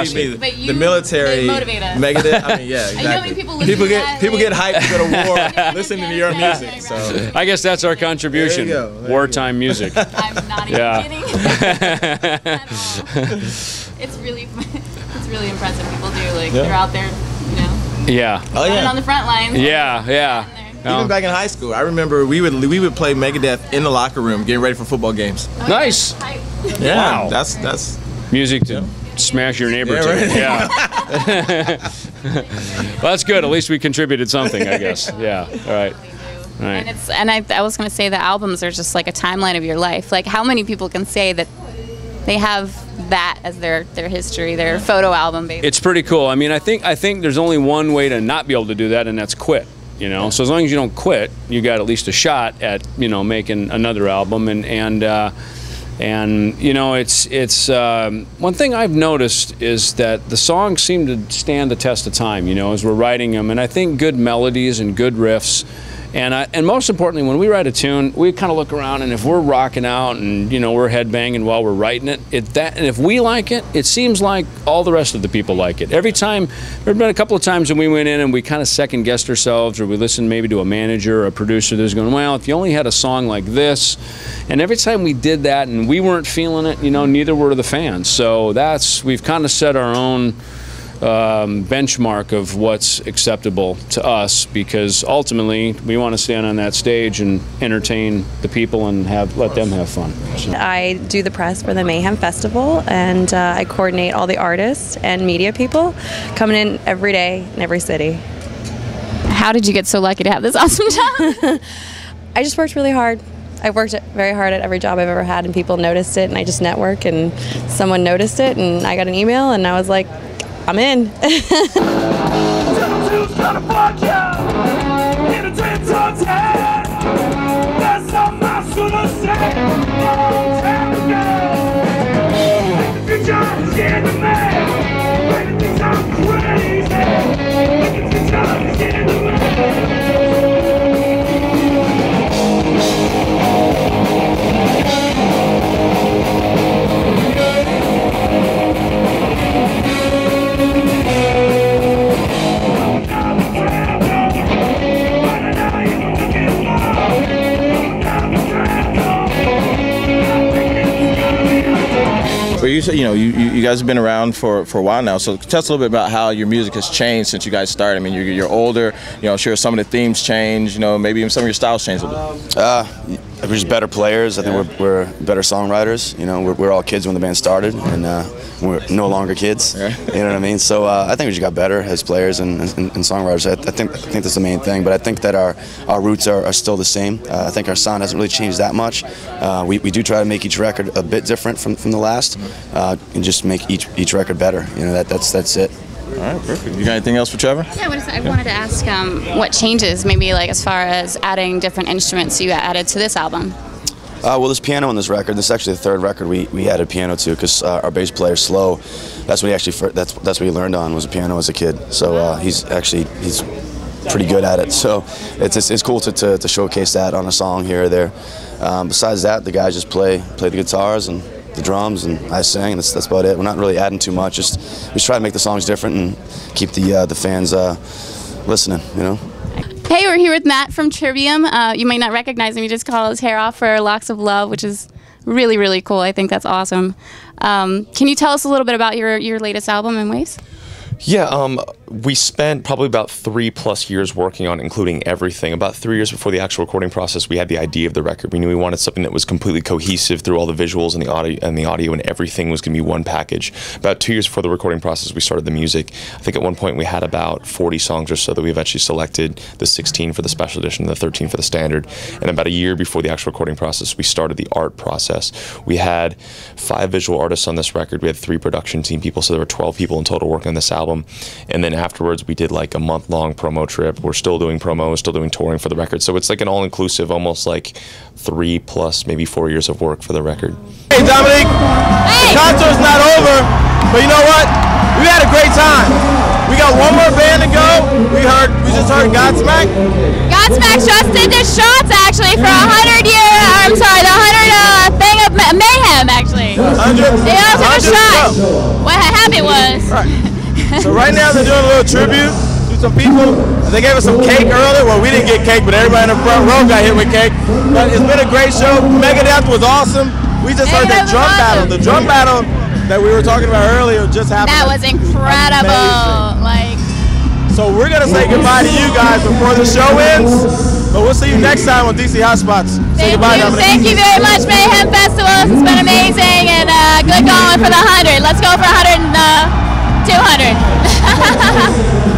fantastic. The military, Megadeth. I mean, yeah, exactly. People get hyped to go to war listening to your music. So I guess that's our contribution. Wartime music. I'm not even kidding. At all. It's really impressive. People do they're out there, you know. Yeah. Oh yeah. On the front lines. Yeah. Even back in high school, I remember we would play Megadeth in the locker room, getting ready for football games. Oh, nice. Yeah. Wow. That's music to smash your neighbor to. Right. Yeah. Well, that's good. At least we contributed something, I guess. Yeah. All right. Right. And I was going to say the albums are just like a timeline of your life. Like, how many people can say that they have that as their history, their photo album, basically? It's pretty cool. I mean, I think there's only one way to not be able to do that, and that's quit. You know, so as long as you don't quit, you got at least a shot at, you know, making another album. And you know, it's one thing I've noticed is that the songs seem to stand the test of time, you know, as we're writing them. And I think good melodies and good riffs. And most importantly, when we write a tune, we kind of look around, and if we're rocking out and, you know, we're headbanging while we're writing it, and if we like it, it seems like all the rest of the people like it. Every time, there have been a couple of times when we went in and we kind of second-guessed ourselves, or we listened maybe to a manager or a producer that's going, well, if you only had a song like this, and every time we did that and we weren't feeling it, you know, neither were the fans. So we've kind of set our own benchmark of what's acceptable to us, because ultimately we want to stand on that stage and entertain the people and let them have fun. So. I do the press for the Mayhem Festival, and I coordinate all the artists and media people coming in every day in every city. How did you get so lucky to have this awesome job? I just worked really hard. I worked very hard at every job I've ever had, and people noticed it, and I just network, and someone noticed it, and I got an email, and I was like, I'm in. You guys have been around for a while now, so tell us a little bit about how your music has changed since you guys started. I mean, you're older, you know, sure some of the themes change, you know, maybe even some of your styles change a bit. We're just better players. I think we're better songwriters. You know, we're all kids when the band started, and we're no longer kids. You know what I mean? So I think we just got better as players and songwriters. I think that's the main thing. But I think that our roots are still the same. I think our sound hasn't really changed that much. We do try to make each record a bit different from the last, and just make each record better. You know, that's it. All right, perfect. You got anything else for Trevor? Yeah, I wanted to ask what changes, maybe like as far as adding different instruments you added to this album. Well, there's piano on this record. This is actually the third record we added piano to, because our bass player's slow. That's what he learned on, was a piano as a kid. So he's pretty good at it. So it's cool to showcase that on a song here or there. Besides that, the guys just play the guitars and the drums, and I sing, and that's about it. We're not really adding too much. We try to make the songs different and keep the fans listening, you know. Hey, we're here with Matt from Trivium. You might not recognize him. He just called his hair off for Locks of Love, which is really, really cool. I think that's awesome. Can you tell us a little bit about your latest album and Waves? Yeah, we spent probably about 3+ years working on it, including everything. About 3 years before the actual recording process, we had the idea of the record. We knew we wanted something that was completely cohesive through all the visuals and the audio, and everything was going to be one package. About 2 years before the recording process, we started the music. I think at one point we had about 40 songs or so that we eventually selected, the 16 for the special edition, the 13 for the standard. And about a year before the actual recording process, we started the art process. We had 5 visual artists on this record. We had 3 production team people, so there were 12 people in total working on this album. And then afterwards we did like a month-long promo trip. We're still doing promos, still doing touring for the record. So it's like an all-inclusive, almost like 3+ maybe 4 years of work for the record. Hey Dominic, the concert's not over, but you know what? We had a great time. We got one more band to go. We just heard Godsmack. Godsmack just did the shots actually for the 100 thing of Mayhem actually. drinking. 100. They all took a 100 shot. cup. What happened was. Right. So right now they're doing a little tribute to some people. They gave us some cake earlier. Well, we didn't get cake, but everybody in the front row got hit with cake. But it's been a great show. Megadeth was awesome. We just heard that drum battle. The drum battle that we were talking about earlier just happened. That was incredible. Like. So we're gonna say goodbye to you guys before the show ends. But we'll see you next time on DC Hotspots. Say goodbye, Dominic. Thank you very much, Mayhem Festival. It's been amazing and good going for the 100. Let's go for 100 and 200.